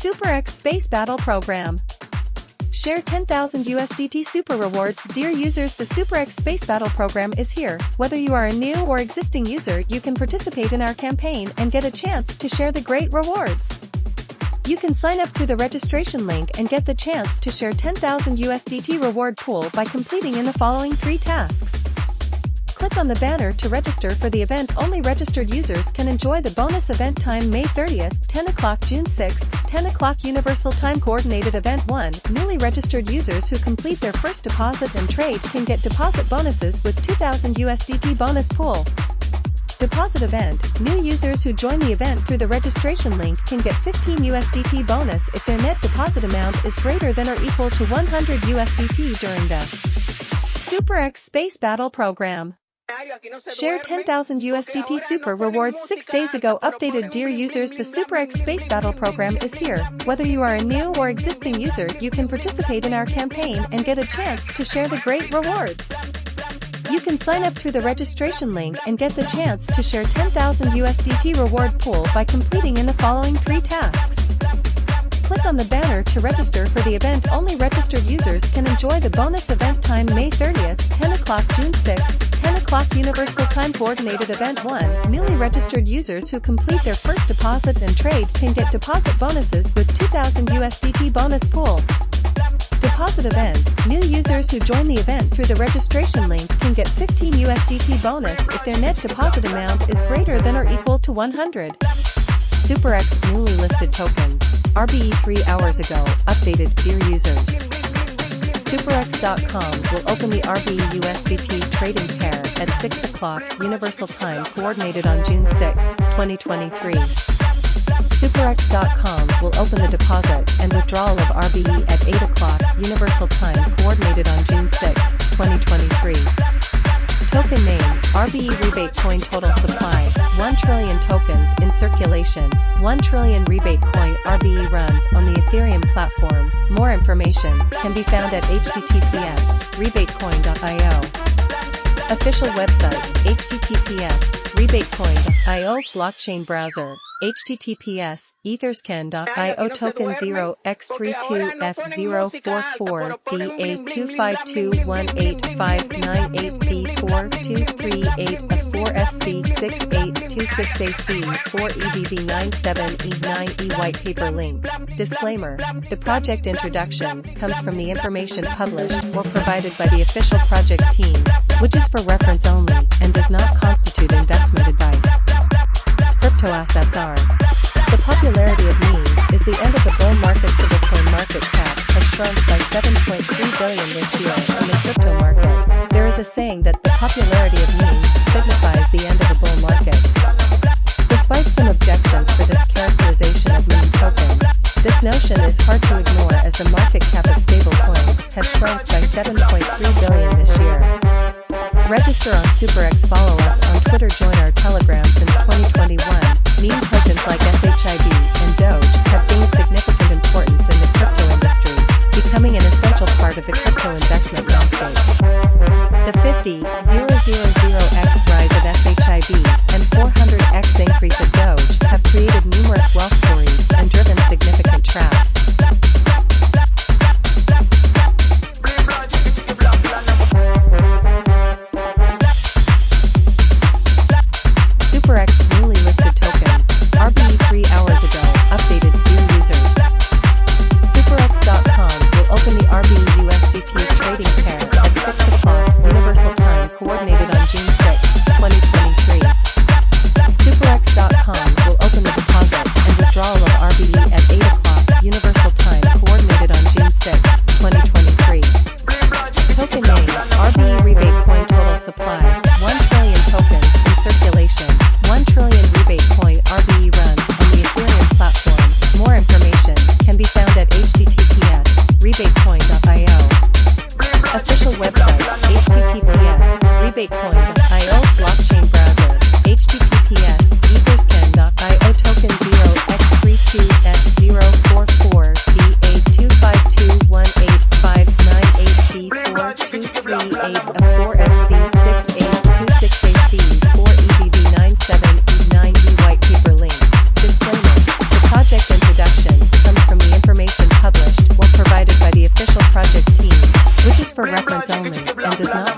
SuperX Space Battle Program. Share 10,000 USDT Super Rewards. Dear users, the SuperX Space Battle Program is here. Whether you are a new or existing user, you can participate in our campaign and get a chance to share the great rewards. You can sign up through the registration link and get the chance to share 10,000 USDT reward pool by completing in the following 3 tasks. Click on the banner to register for the event. Only registered users can enjoy the bonus event time May 30th, 10 o'clock June 6th, 10 o'clock Universal Time Coordinated Event 1. Newly registered users who complete their first deposit and trade can get deposit bonuses with 2,000 USDT bonus pool. Deposit event. New users who join the event through the registration link can get 15 USDT bonus if their net deposit amount is greater than or equal to 100 USDT during the SuperX Space Battle Program. Share 10,000 USDT Super Rewards 6 days ago. Updated. Dear users, the SuperX Space Battle Program is here. Whether you are a new or existing user, you can participate in our campaign and get a chance to share the great rewards. You can sign up through the registration link and get the chance to share 10,000 USDT reward pool by completing in the following 3 tasks. Click on the banner to register for the event. Only registered users can enjoy the bonus event time May 30th, 10 o'clock June 6th, 10 o'clock Universal Time Coordinated Event 1. Newly registered users who complete their first deposit and trade can get deposit bonuses with 2,000 USDT bonus pool. Deposit event. New users who join the event through the registration link can get 15 USDT bonus if their net deposit amount is greater than or equal to 100. SuperX newly listed tokens. RBE 3 hours ago. Updated. Dear users, SuperX.com will open the RBE USDT trading pair at 6 o'clock Universal Time Coordinated on June 6, 2023. SuperX.com will open the deposit and withdrawal of RBE at 8 o'clock Universal Time Coordinated on June 6, 2023. Token name, RBE Rebate Coin. Total supply, 1 trillion tokens in circulation. 1 trillion rebate coin. RBE runs on the Ethereum platform. More information can be found at https://rebatecoin.io. Official website, https://rebatecoin.io. Blockchain browser, https etherscan.io. Token 0x32F044D8252184384FC6826AC4EBB97E9E white paper link. Disclaimer. The project introduction comes from the information published or provided by the official project team, which is for reference only and does not constitute investment advice. Crypto assets are. The popularity of memes is the end of the bull market. The Bitcoin market cap has shrunk by 7.3 billion this year in the crypto market. There is a saying that the popularity of memes signifies the end of the bull market. Despite some objections for this characterization of meme tokens, this notion is hard to ignore as the market cap of stablecoins has shrunk by 7.3 billion this year. Register on SuperX. Follow us on Twitter. Join our Telegram. Since 2021, meme tokens like SHIB and Doge have gained significant importance in the crypto industry, becoming an essential part of the crypto investment landscape. The 50,000x rise of SHIB and 400x increase of Doge have created numerous wealth stories and driven significant traffic. SuperX newly listed tokens. RBE 3 hours ago. Updated. Dear users, SuperX.com will open the RBE USDT trading pair at 6 o'clock Universal Time Coordinated on June 6, 2023. SuperX.com will open the deposit and withdrawal of RBE at 8 o'clock Universal Time Coordinated on June 6, 2023. Token name, RBE Rebate Coin. Total supply, 1 trillion tokens in circulation. 1 trillion rebate coin. RBE runs on the Ethereum platform. More information can be found at https://rebatecoin.io. Official website, https://rebatecoin.io. Blockchain browser, https etherscan.io. Token 0x32F044D8252984FC6826AC4EBB97E9E white paper link. Disclaimer. The project introduction comes from the does not